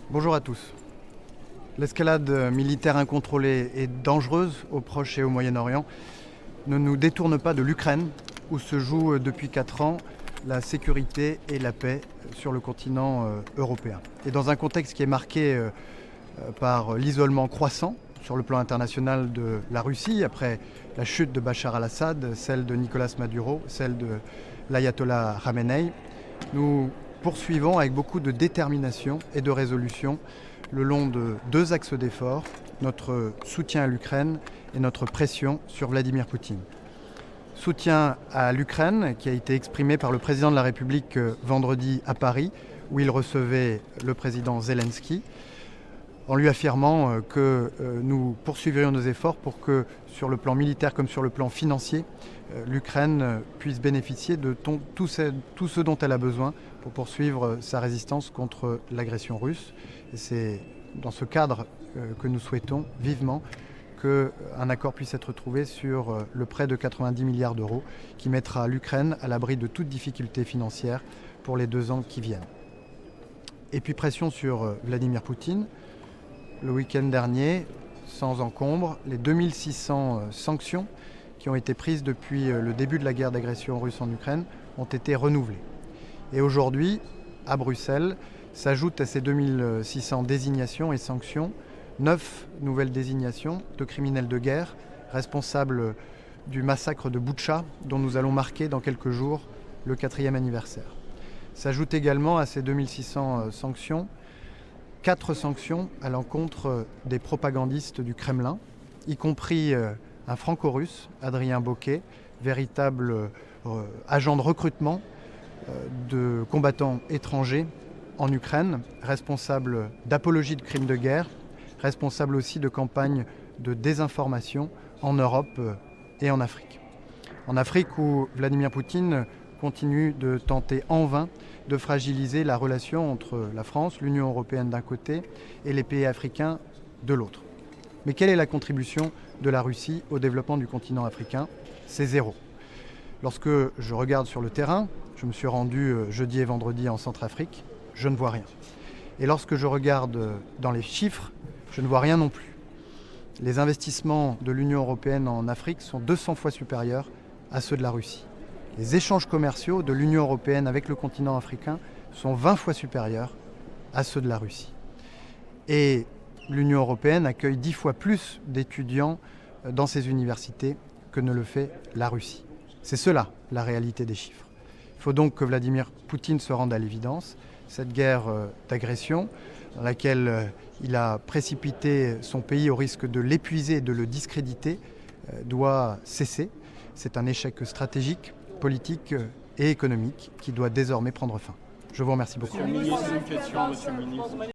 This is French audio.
Bonjour à tous. L'escalade militaire incontrôlée et dangereuse au Proche et au Moyen-Orient ne nous détourne pas de l'Ukraine, où se joue depuis 4 ans la sécurité et la paix sur le continent européen. Et dans un contexte qui est marqué par l'isolement croissant sur le plan international de la Russie, après la chute de Bachar al-Assad, celle de Nicolás Maduro, celle de l'ayatollah Khamenei, nous poursuivons avec beaucoup de détermination et de résolution le long de 2 axes d'effort, notre soutien à l'Ukraine et notre pression sur Vladimir Poutine. Soutien à l'Ukraine qui a été exprimé par le président de la République vendredi à Paris, où il recevait le président Zelensky, en lui affirmant que nous poursuivrions nos efforts pour que, sur le plan militaire comme sur le plan financier, l'Ukraine puisse bénéficier de tout ce dont elle a besoin pour poursuivre sa résistance contre l'agression russe. Et c'est dans ce cadre que nous souhaitons vivement qu'un accord puisse être trouvé sur le prêt de 90 milliards d'euros qui mettra l'Ukraine à l'abri de toute difficulté financière pour les 2 ans qui viennent. Et puis pression sur Vladimir Poutine. Le week-end dernier, sans encombre, les 2600 sanctions qui ont été prises depuis le début de la guerre d'agression russe en Ukraine ont été renouvelées. Et aujourd'hui, à Bruxelles, s'ajoutent à ces 2600 désignations et sanctions 9 nouvelles désignations de criminels de guerre responsables du massacre de Boutcha, dont nous allons marquer dans quelques jours le 4e anniversaire. S'ajoutent également à ces 2600 sanctions 4 sanctions à l'encontre des propagandistes du Kremlin, y compris un franco-russe, Adrien Bauquet, véritable agent de recrutement de combattants étrangers en Ukraine, responsable d'apologie de crimes de guerre, responsable aussi de campagnes de désinformation en Europe et en Afrique. En Afrique où Vladimir Poutine continue de tenter en vain de fragiliser la relation entre la France, l'Union européenne d'un côté et les pays africains de l'autre. Mais quelle est la contribution de la Russie au développement du continent africain? C'est zéro. Lorsque je regarde sur le terrain, je me suis rendu jeudi et vendredi en Centrafrique, je ne vois rien. Et lorsque je regarde dans les chiffres, je ne vois rien non plus. Les investissements de l'Union européenne en Afrique sont 200 fois supérieurs à ceux de la Russie. Les échanges commerciaux de l'Union européenne avec le continent africain sont 20 fois supérieurs à ceux de la Russie. Et l'Union européenne accueille 10 fois plus d'étudiants dans ses universités que ne le fait la Russie. C'est cela, la réalité des chiffres. Il faut donc que Vladimir Poutine se rende à l'évidence. Cette guerre d'agression, dans laquelle il a précipité son pays au risque de l'épuiser et de le discréditer, doit cesser. C'est un échec stratégique, politique et économique qui doit désormais prendre fin. Je vous remercie beaucoup. Monsieur le ministre, une question, monsieur le ministre.